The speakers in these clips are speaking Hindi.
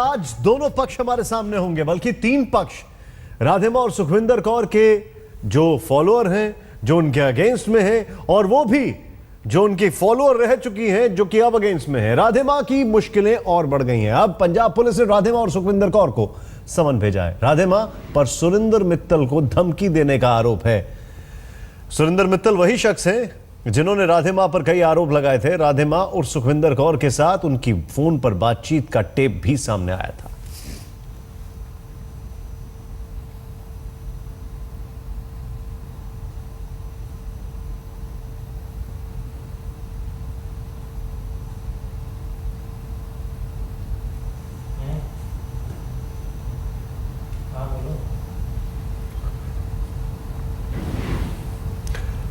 आज दोनों पक्ष हमारे सामने होंगे, बल्कि तीन पक्ष। राधिमा और सुखविंदर कौर के जो फॉलोअर हैं, जो उनके अगेंस्ट में हैं, और वो भी जो उनकी फॉलोअर रह चुकी हैं, जो कि अब अगेंस्ट में है। राधिमा की मुश्किलें और बढ़ गई हैं। अब पंजाब पुलिस ने राधिमा और सुखविंदर कौर को समन भेजा है। राधिमा पर सुरिंदर मित्तल को धमकी देने का आरोप है। सुरिंदर मित्तल वही शख्स हैं जिन्होंने राधिमा पर कई आरोप लगाए थे। राधिमा और सुखविंदर कौर के साथ उनकी फोन पर बातचीत का टेप भी सामने आया था।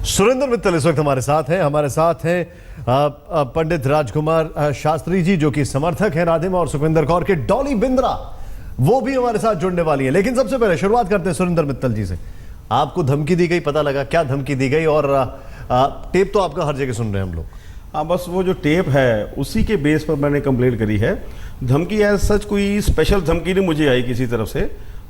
सुरेंद्र मित्तल इस वक्त हमारे साथ हैं। हमारे साथ हैं पंडित राजकुमार शास्त्री जी, जो कि समर्थक हैं राधिमा और सुखविंदर कौर के। डॉली बिंद्रा वो भी हमारे साथ जुड़ने वाली है। लेकिन सबसे पहले शुरुआत करते हैं सुरेंद्र मित्तल जी से। आपको धमकी दी गई, पता लगा क्या धमकी दी गई? और टेप तो आपका हर जगह सुन रहे हैं हम लोग। हाँ, बस वो जो टेप है उसी के बेस पर मैंने कंप्लेंट करी है। धमकी है सच, कोई स्पेशल धमकी नहीं मुझे आई किसी तरफ से।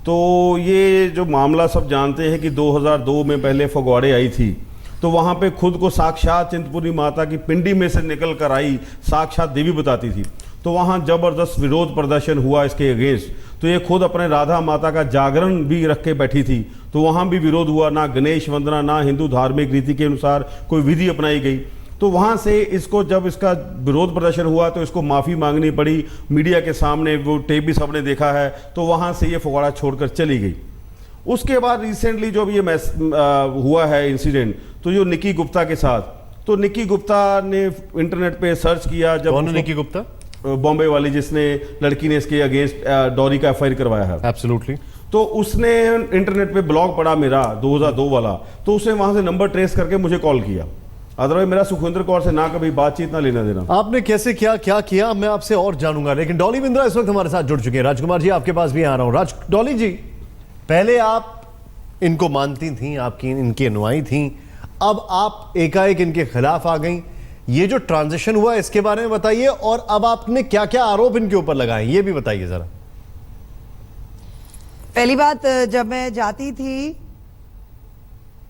तो ये जो मामला सब जानते हैं कि 2002 में पहले फगवाड़े आई थी, तो वहाँ पे खुद को साक्षात चिंतपूर्णी माता की पिंडी में से निकल कर आई साक्षात देवी बताती थी। तो वहाँ जबरदस्त विरोध प्रदर्शन हुआ इसके अगेंस्ट। तो ये खुद अपने राधा माता का जागरण भी रख के बैठी थी, तो वहाँ भी विरोध हुआ। ना गणेश वंदना, ना हिंदू धार्मिक रीति के अनुसार कोई विधि अपनाई गई। तो वहाँ से इसको जब इसका विरोध प्रदर्शन हुआ तो इसको माफ़ी मांगनी पड़ी मीडिया के सामने। वो टेप भी सबने देखा है। तो वहाँ से ये फगवाड़ा छोड़कर चली गई। उसके बाद रिसेंटली जो भी ये हुआ है इंसिडेंट, तो जो निकी गुप्ता के साथ, तो निकी गुप्ता ने इंटरनेट पे सर्च किया। जब कौन है निकी गुप्ता? बॉम्बे वाली, जिसने लड़की ने इसके अगेंस्ट डॉरी का एफआईआर करवाया है। एब्सोल्युटली। तो उसने इंटरनेट पे ब्लॉग पढ़ा मेरा 2002 वाला, तो उसने वहां से नंबर ट्रेस करके मुझे कॉल किया। अदरवाइज मेरा सुखविंदर कौर से ना कभी बातचीत, ना लेना देना। आपने कैसे क्या किया मैं आपसे और जानूंगा। लेकिन डॉली बिंद्रा इस वक्त हमारे साथ जुड़ चुके हैं। राजकुमार जी, आपके पास भी आ रहा हूं। डॉली जी, पहले आप इनको मानती थी, आपकी इनकी अनुयायी थी, अब आप एकाएक इनके खिलाफ आ गई। ये जो ट्रांजिशन हुआ इसके बारे में बताइए, और अब आपने क्या क्या आरोप इनके ऊपर लगाए ये भी बताइए जरा। पहली बात, जब मैं जाती थी,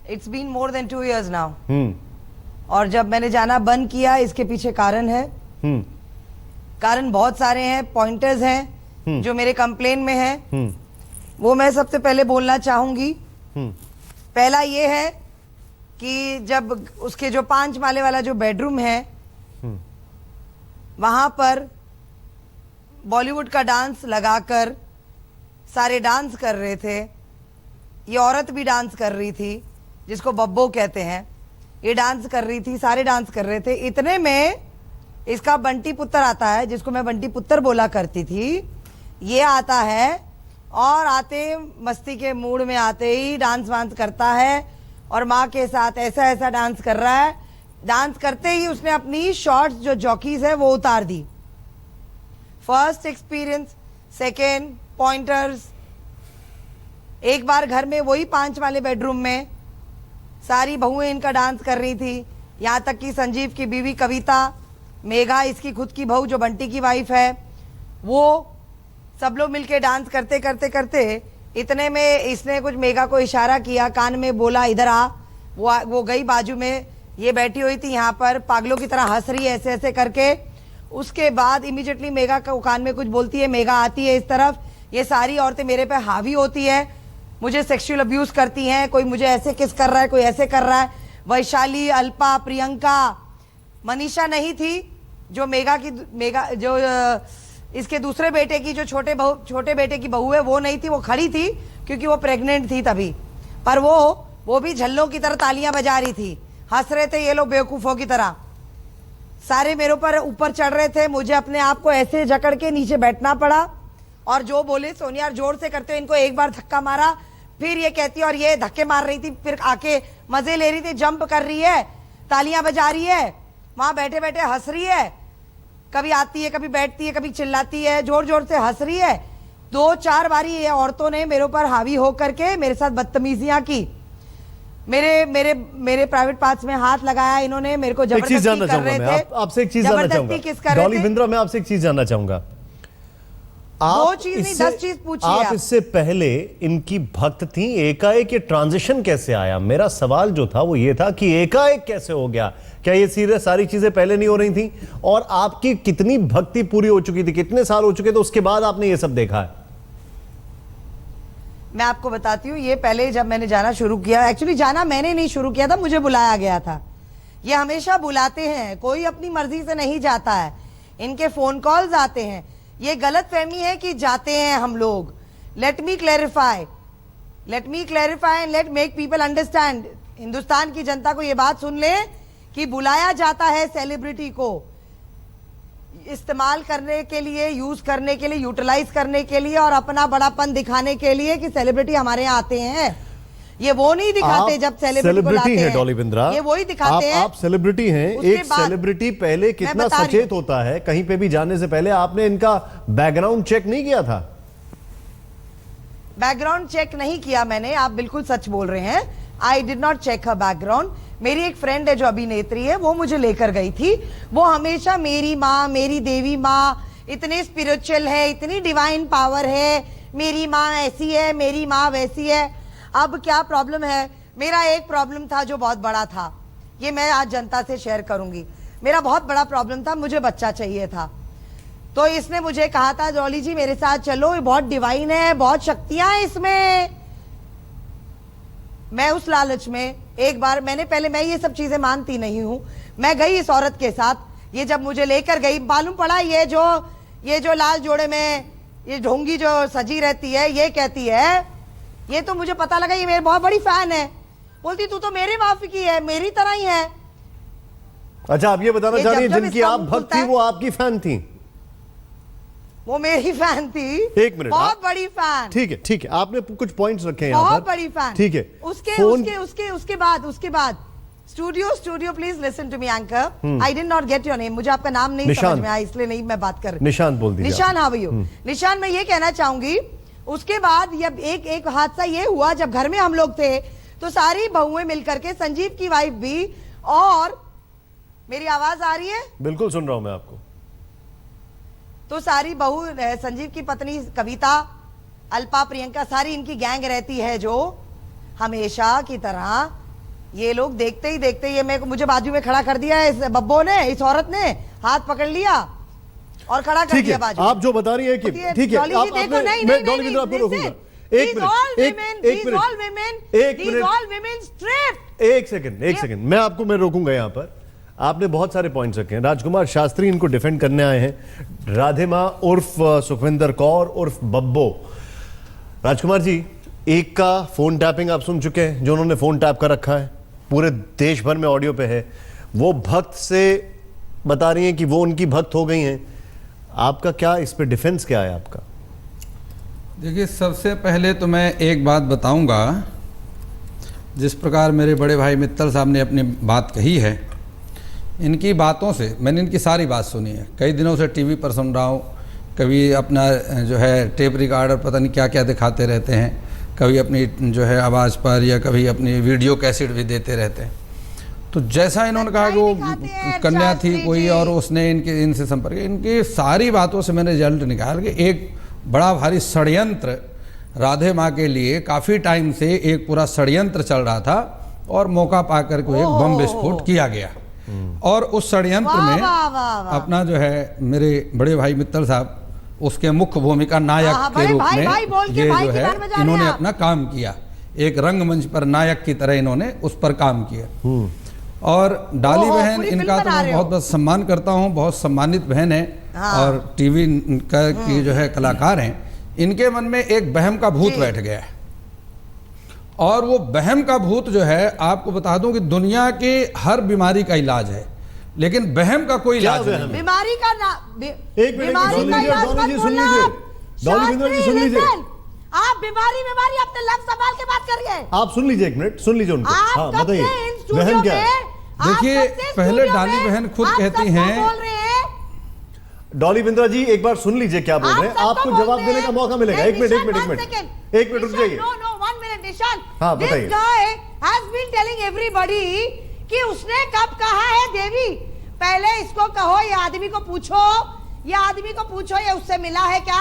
it's been more than 2 years now, और जब मैंने जाना बंद किया, इसके पीछे कारण है। कारण बहुत सारे हैं, पॉइंटर्स हैं जो मेरे कंप्लेन में हैं। वो मैं सबसे पहले बोलना चाहूंगी। पहला ये है कि जब उसके जो 5 माले वाला जो बेडरूम है, वहां पर बॉलीवुड का डांस लगाकर सारे डांस कर रहे थे। ये औरत भी डांस कर रही थी, जिसको बब्बो कहते हैं। ये डांस कर रही थी, सारे डांस कर रहे थे। इतने में इसका बंटी पुत्र आता है, जिसको मैं बंटी पुत्र बोला करती थी। ये आता है और आते मस्ती के मूड में आते ही डांस वांस करता है, और माँ के साथ ऐसा ऐसा डांस कर रहा है। डांस करते ही उसने अपनी शॉर्ट्स जो जॉकीज है वो उतार दी। First experience. Second, pointers. एक बार घर में वही 5 वाले बेडरूम में सारी बहुएं इनका डांस कर रही थी। यहाँ तक कि संजीव की बीवी कविता, मेघा इसकी खुद की बहू जो बंटी की वाइफ है, वो सब लोग मिलके डांस करते करते करते इतने में इसने कुछ मेघा को इशारा किया, कान में बोला इधर आ। वो गई बाजू में, ये बैठी हुई थी यहाँ पर पागलों की तरह हंस रही है ऐसे ऐसे करके। उसके बाद इमीडिएटली मेघा को कान में कुछ बोलती है, मेघा आती है इस तरफ। ये सारी औरतें मेरे पे हावी होती है, मुझे सेक्सुअल अब्यूज करती हैं। कोई मुझे ऐसे किस कर रहा है, कोई ऐसे कर रहा है। वैशाली, अल्पा, प्रियंका, मनीषा नहीं थी जो मेघा जो इसके दूसरे बेटे की जो छोटे बेटे की बहू है, वो नहीं थी। वो खड़ी थी क्योंकि वो प्रेग्नेंट थी तभी। पर वो भी झल्लों की तरह तालियां बजा रही थी, हंस रहे थे ये लोग बेवकूफों की तरह। सारे मेरे ऊपर चढ़ रहे थे। मुझे अपने आप को ऐसे जकड़ के नीचे बैठना पड़ा, और जो बोले सोनिया जोर से करते हुए इनको एक बार धक्का मारा। फिर ये कहती, और ये धक्के मार रही थी, फिर आके मजे ले रही थी, जंप कर रही है, तालियां बजा रही है, वहां बैठे बैठे हंस रही है। कभी आती है, कभी बैठती है, कभी चिल्लाती है, जोर जोर से हंस रही है। 2-4 बारी ये औरतों ने मेरे ऊपर हावी होकर के मेरे साथ बदतमीजियां की। मेरे प्राइवेट पार्ट्स में हाथ लगाया इन्होंने। मेरे को जबरदस्ती कर रहे थे। आपसे एक चीज जानना चाहूंगा डॉली बिंद्रा, मैं आपसे एक चीज जानना चाहूंगा। दो चीज नहीं 10 चीज पूछिए आप आप। इससे पहले इनकी भक्त थी, एकाएक ये ट्रांजिशन कैसे आया? मेरा सवाल जो था वो ये था कि एकाएक कैसे हो गया? क्या ये सीधे सारी चीजें पहले नहीं हो रही थी? और आपकी कितनी भक्ति पूरी हो चुकी थी, कितने साल हो चुके थे उसके बाद आपने ये सब देखा है? मैं आपको बताती हूँ, ये पहले जब मैंने जाना शुरू किया, एक्चुअली जाना मैंने नहीं शुरू किया था, मुझे बुलाया गया था। ये हमेशा बुलाते हैं, कोई अपनी मर्जी से नहीं जाता है, इनके फोन कॉल्स आते हैं। ये गलत फहमी है कि जाते हैं हम लोग। Let me clarify and let make people understand. Hindustan की जनता को ये बात सुन ले कि बुलाया जाता है सेलिब्रिटी को इस्तेमाल करने के लिए, यूज करने के लिए, यूटिलाइज करने के लिए और अपना बड़ापन दिखाने के लिए कि सेलिब्रिटी हमारे यहाँ आते हैं। ये वो नहीं दिखाते जब सेलिब्रिटी बुलाते हैं। डॉली बिंद्रा, ये वही दिखाते हैं। आप सेलिब्रिटी हैं। एक सेलिब्रिटी पहले कितना सचेत होता है, कहीं पे भी जाने से पहले आपने इनका बैकग्राउंड चेक नहीं किया था? बैकग्राउंड चेक नहीं किया मैंने, आप बिल्कुल सच बोल रहे हैं। I did not check her background. मेरी एक फ्रेंड है जो अभिनेत्री है, वो मुझे लेकर गई थी। वो हमेशा मेरी माँ, मेरी देवी माँ, इतने स्पिरिचुअल है, इतनी डिवाइन पावर है, मेरी माँ ऐसी है, मेरी माँ वैसी है। अब क्या प्रॉब्लम है? मेरा एक प्रॉब्लम था जो बहुत बड़ा था, ये मैं आज जनता से शेयर करूंगी। मेरा बहुत बड़ा प्रॉब्लम था, मुझे बच्चा चाहिए था। तो इसने मुझे कहा था, डॉली जी मेरे साथ चलो, ये बहुत डिवाइन है, बहुत शक्तियां हैं इसमें। मैं उस लालच में एक बार मैं ये सब चीजें मानती नहीं हूं। मैं गई इस औरत के साथ। ये जब मुझे लेकर गई, मालूम पड़ा ये जो लाल जोड़े में ये ढोंगी जो सजी रहती है, ये कहती है, ये तो मुझे पता लगा ये मेरी बहुत बड़ी फैन है। बोलती तू तो मेरे माफी की है, मेरी तरह ही है। अच्छा, आप ये बताना चाह रही हैं जिनकी आप भक्त थी वो आपकी फैन थी? वो मेरी फैन थी। एक मिनट, बहुत बड़ी फैन। ठीक है, आपने कुछ पॉइंट्स रखे हैं बहुत बड़ी फैन। ठीक है। उसके बाद studio please listen to me anchor. I did not get your name, मुझे आपका नाम नहीं समझ में आया, इसलिए नहीं मैं बात कर रही। निशान बोल दीजिए। निशान, हाउ आर यू? निशान, मैं ये कहना चाहूंगी, उसके बाद जब एक हादसा ये हुआ, जब घर में हम लोग थे तो सारी बहुएं मिलकर के, संजीव की वाइफ भी, और मेरी आवाज आ रही है? बिल्कुल सुन रहा हूं मैं आपको। तो सारी बहू, संजीव की पत्नी कविता, अल्पा, प्रियंका, सारी इनकी गैंग रहती है जो हमेशा की तरह ये लोग देखते ही देखते, ये मुझे बाजू में खड़ा कर दिया इस बब्बो ने, इस औरत ने हाथ पकड़ लिया और खड़ा कर दिया बाजू। आप जो बता रही है कि ठीक है, डॉली जी देखो, नहीं डॉली बिंद्रा आपको रोकूंगा। एक सेकंड मैं रोकूंगा यहां पर। आपने बहुत सारे पॉइंट्स रखे हैं। राजकुमार शास्त्री इनको डिफेंड करने आए हैं। राधे मां उर्फ सुखविंदर कौर उर्फ बब्बो। राजकुमार जी, एक का फोन टैपिंग आप सुन चुके हैं, जो उन्होंने फोन टैप कर रखा है, पूरे देश भर में ऑडियो पे है। वो भक्त से बता रही हैं कि वो उनकी भक्त हो गई हैं। आपका क्या इस पे डिफेंस क्या है आपका? देखिए, सबसे पहले तो मैं एक बात बताऊंगा, जिस प्रकार मेरे बड़े भाई मित्तल साहब ने अपनी बात कही है, इनकी बातों से मैंने इनकी सारी बात सुनी है। कई दिनों से टीवी पर सुन रहा हूँ, कभी अपना जो है टेप रिकॉर्डर पता नहीं क्या क्या दिखाते रहते हैं, कभी अपनी जो है आवाज़ पर, या कभी अपनी वीडियो कैसेट भी देते रहते हैं। तो जैसा इन्होंने कहा कि वो कन्या थी कोई और उसने इनसे संपर्क, इनकी सारी बातों से मैंने रिजल्ट निकाल के एक बड़ा भारी षड्यंत्र राधे माँ के लिए काफ़ी टाइम से एक पूरा षड्यंत्र चल रहा था, और मौका पाकर को एक बम विस्फोट किया गया। और उस षड्यंत्र में अपना जो है मेरे बड़े भाई मित्तल साहब उसके मुख्य भूमिका नायक के रूप में ये जो है इन्होंने अपना काम किया। एक रंगमंच पर नायक की तरह इन्होंने उस पर काम किया। और डाली बहन, इनका तो मैं बहुत बहुत सम्मान करता हूँ, बहुत सम्मानित बहन है, और टीवी की जो है कलाकार हैं। इनके मन में एक बहम का भूत बैठ गया है, और वो बहम का भूत जो है, आपको बता दूं कि दुनिया के हर बीमारी का इलाज है, लेकिन बहम का कोई इलाज नहीं। बीमारी का आप बीमारी अपने लफ्ज संभाल के बात करिए। आप सुन लीजिए, एक मिनट सुन लीजिए उनको। हाँ, बताइए बहन क्या है? देखिए, पहले डाली बहन खुद कहती हैं। डॉली बिंद्रा जी, एक बार सुन लीजिए क्या बोल रहे हैं, आपको जवाब देने का मौका मिलेगा। एक मिनट रुक जाइए। हाँ, बताइए। This guy has been telling everybody कि उसने कब कहा है देवी। पहले इसको कहो, ये आदमी को पूछो, ये उससे मिला है क्या?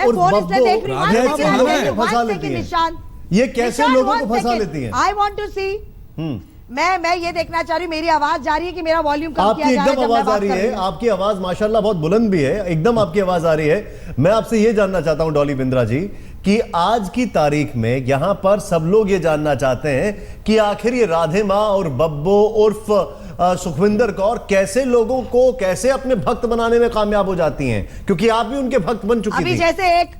उर्फ फोन इसलिए बब्बो देख रही हूँ, राधे हाथ बाबू से है। हाथ से फंसा के लेती है। निशान ये कैसे लोगों को फंसा लेती हैं? आई वॉन्ट टू सी। मैं ये देखना चाह रही हूँ, मेरी आवाज जा रही है कि मेरा वॉल्यूम कम आपकी किया जा रहा है एकदम जब मैं आवाज आ बात रही कर है, रही हूँ? आपकी आवाज माशाल्लाह बहुत बुलंद भी है, एकदम आपकी आवाज आ रही है। मैं आपसे ये जानना चाहता हूं डॉली बिंद्रा जी कि आज की तारीख में यहां पर सब लोग ये जानना चाहते हैं कि आखिर ये राधे मां और बब्बो उर्फ सुखविंदर कौर कैसे लोगों को कैसे अपने भक्त बनाने में कामयाब हो जाती हैं, क्योंकि आप भी उनके भक्त बन चुकी अभी थी। जैसे एक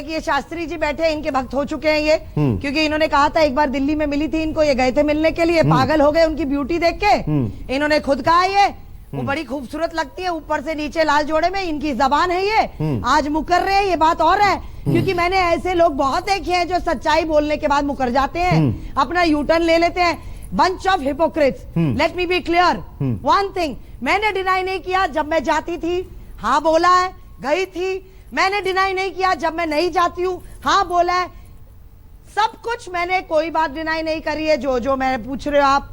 ये शास्त्री जी बैठे हैं, इनके भक्त हो चुके हैं ये, क्योंकि इन्होंने कहा था, एक बार दिल्ली में मिली थी इनको, ये गए थे मिलने के लिए, पागल हो गए उनकी ब्यूटी देख के। इन्होंने खुद कहा ये वो बड़ी खूबसूरत लगती है, ऊपर से नीचे लाल जोड़े में, इनकी जबान है ये, आज मुकर रहे हैं, ये बात और है। क्योंकि मैंने ऐसे लोग बहुत देखे हैं जो सच्चाई बोलने के बाद मुकर जाते हैं, अपना यूटर्न ले लेते हैं। Bunch of hypocrites. Let me be clear one thing, मैंने डिनाई नहीं किया जब मैं जाती थी, हाँ बोला है, गई थी। मैंने डिनाई नहीं किया जब मैं नहीं जाती हूँ, हाँ बोला है। सब कुछ मैंने, कोई बात डिनाई नहीं करी है जो मैं पूछ रहे हो आप।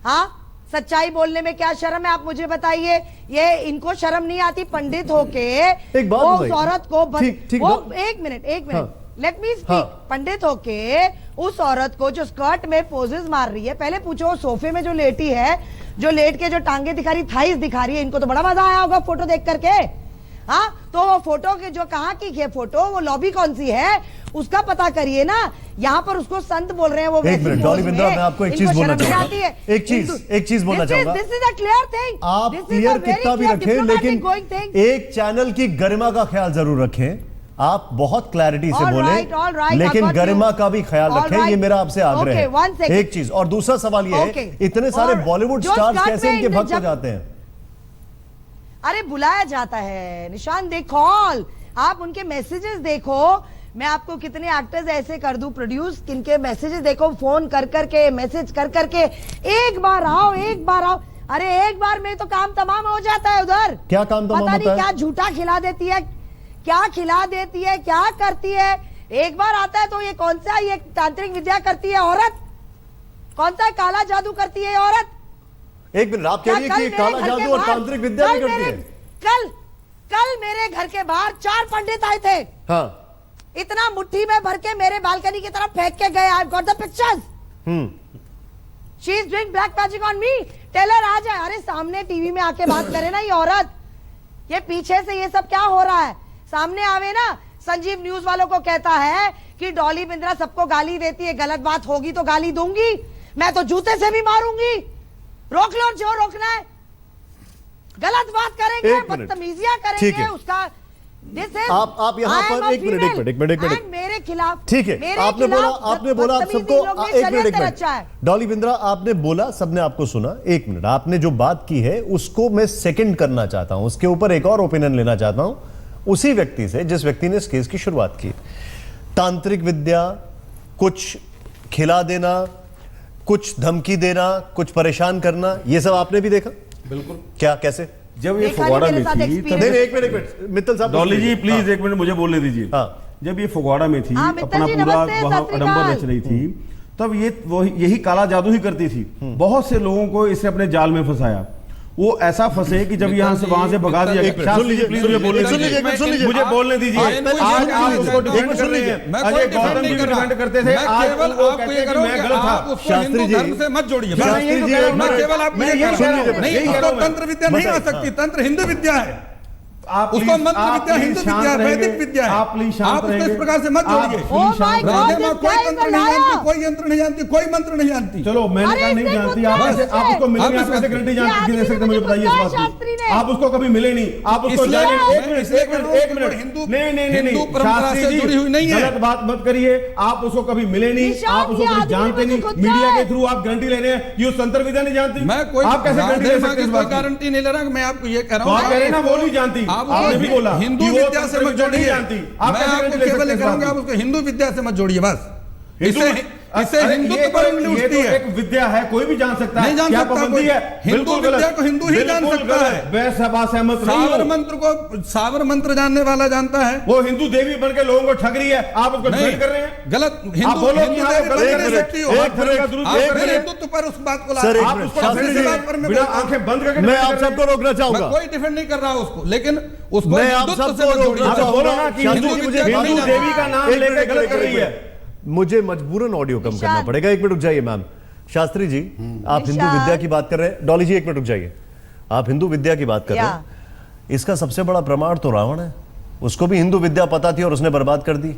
हाँ, सच्चाई बोलने में क्या शर्म है, आप मुझे बताइए। ये इनको शर्म नहीं आती पंडित होके एक बात वो बताइए। उस औरत को ठीक, वो एक मिनट हाँ। Let me speak. हाँ। पंडित होके उस औरत को जो स्कर्ट में पोजेस मार रही है, पहले पूछो वो सोफे में जो लेटी है, जो लेट के जो टांगे दिखा रही, थाइस दिखा रही है, इनको तो बड़ा मजा आया होगा फोटो देख करके। हाँ, तो वो फोटो के जो कहाँ की है फोटो, वो लॉबी कौन सी है उसका पता करिए ना। यहाँ पर उसको संत बोल रहे हैं वो। एक मिनट डॉली बिंद्रा, मैं आपको एक चीज बोलना चाहूंगा, एक चीज बोलना चाहूंगा। This is a clear thing. आप क्लियर कितना भी रखें, लेकिन एक चैनल की गरिमा का ख्याल जरूर रखें। आप बहुत क्लैरिटी से बोले, लेकिन गरिमा का भी ख्याल रखें, ये मेरा आपसे आग्रह है। एक चीज, और दूसरा सवाल ये है, इतने सारे बॉलीवुड स्टार्स कैसे इनके भक्त हो जाते हैं? अरे बुलाया जाता है निशान, देखो आप उनके मैसेजेस देखो। मैं आपको कितने एक्टर्स ऐसे कर दूं प्रोड्यूस, किनके मैसेजेस देखो, फोन कर करके, मैसेज कर करके, एक बार आओ, एक बार आओ। अरे एक बार में तो काम तमाम हो जाता है उधर। क्या काम तमाम पता होता नहीं है? क्या झूठा खिला देती है, क्या खिला देती है, क्या करती है। एक बार आता है तो ये कौन सा ये तांत्रिक विद्या करती है औरत, कौन सा काला जादू करती है औरत। एक मिनट, आप कह रही है कि काला जादू और तांत्रिक विद्या भी करती है? कल मेरे घर के बाहर 4 पंडित आए थे। हाँ, इतना मुट्ठी में भर के मेरे बालकनी की तरफ फेंक के गए। I got the pictures. She is doing black magic on me. Tailor आ जाए, अरे सामने टीवी में आके बात करे ना ये औरत, ये पीछे से ये सब क्या हो रहा है, सामने आवे ना। संजीव न्यूज वालों को कहता है कि डॉली बिंद्रा सबको गाली देती है, गलत बात होगी तो गाली दूंगी, मैं तो जूते से भी मारूंगी। रोक लो जो रोकना है, गलत बात करेंगे, बदतमीजियां करेंगे, उसका आप यहाँ पर एक मिनट मेरे खिलाफ, ठीक है, आपने बोला आप सबको, एक मिनट डॉली बिंद्रा, आपने बोला, सबने आपको सुना। एक मिनट, आपने जो बात की है उसको मैं सेकंड करना चाहता हूं, उसके ऊपर एक और ओपिनियन लेना चाहता हूं उसी व्यक्ति से जिस व्यक्ति ने इस केस की शुरुआत की। तांत्रिक विद्या, कुछ खिला देना, कुछ धमकी देना, कुछ परेशान करना, ये सब आपने भी देखा? बिल्कुल। क्या, कैसे? जब ये फगवाड़ा में थी, एक मिनट मित्तल साहब, डॉली जी प्लीज एक मिनट मुझे बोलने दीजिए। जब ये फगवाड़ा में थी, अपना पूरा वहां आडंबर रच रही थी, तब ये वो यही काला जादू ही करती थी। बहुत से लोगों को इसे अपने जाल में फंसाया। वो ऐसा फंसे कि जब यहाँ से वहां से भगा दिया। सुन लीजिए, मुझे बोलने दीजिए। आज आप उसको डिफेंड कर रहे हैं, अजय गौतम जी डिफेंड करते थे, आज वो कहते हैं कि मैं गलत था। शास्त्री जी से मत जोड़िए, मैं केवल आपको ये कह रहा हूं, नहीं उसको तंत्र विद्या नहीं आ सकती, तंत्र हिंदू विद्या है। आप उसको मंत्र विद्या, हिंदू विद्या, वैदिक विद्या है। आप प्लीज शांत उसको रहेंगे। इस प्रकार से मत जोड़िए। राधे मां कोई तंत्र नहीं जानती, कोई यंत्र नहीं जानती, कोई मंत्र नहीं जानती। चलो मैंने कहा नहीं जानती, आप उसको मिले नहीं, आप कैसे गारंटी दे सकते, मुझे बताइए इस बात की। आप उसको कभी मिले नहीं, आप उसको एक मिनट हिंदू नहीं परंपरा से जुड़ी हुई नहीं है। गलत बात मत करिए। आप उसको कभी मिले नहीं, आप उसको कभी जानते नहीं, मीडिया के थ्रू आप गारंटी ले रहे हैं ये तंत्र विद्या नहीं जानती। मैं कोई आप कैसे गारंटी ले सकते हैं? कोई गारंटी नहीं ले रहा, मैं आपको ये कह रहा हूं। आप कह रहे ना वो नहीं जानती, आपने भी बोला हिंदू विद्या से मत जोड़िए। मैं आपको केवल ये कहूंगा, आप उसको हिंदू विद्या से मत जोड़िए बस। इससे हिंदुत्व पर उंगली उठती है। एक विद्या है, कोई भी जान सकता है। नहीं जान क्या सकता पाबंदी है? हिंदू विद्या को हिंदू ही जान सकता है। वैसा बात सहमत नहीं सावर हो। मंत्र को सावर मंत्र जानने वाला जानता है। वो हिंदू देवी बन के लोगों को ठग रही है, आप उसको डिफेंड कर रहे हैं। गलत आप हिंदू बोलो कि हिंदू हाँ, देवी गलत बन कर नहीं रहे सकती हैं। हो। एक धर्म का दुरुपयोग आप कर रहे हैं। हिंदुत्व पर उस बात को ला सर, आप उसको बिना आंखें बंद करके मैं आप सबको रोकना चाहूंगा। मैं कोई डिफेंड नहीं कर रहा उसको, लेकिन उसको मैं आप हिंदुत्व सबको से मत रोकना जोड़िए। चाहूंगा। बोलो ना कि शास्त्री जी, हिंदू मुझे देवी का नाम लेकर गलत कर रही है। मुझे मजबूरन ऑडियो कम करना पड़ेगा। एक मिनट रुक जाइए मैम। शास्त्री जी, आप हिंदू विद्या की बात कर रहे हैं। डॉली जी, एक मिनट रुक जाइए। आप हिंदू विद्या की बात कर रहे हैं। इसका सबसे बड़ा प्रमाण तो रावण है। उसको भी हिंदू विद्या पता थी और उसने बर्बाद कर दी।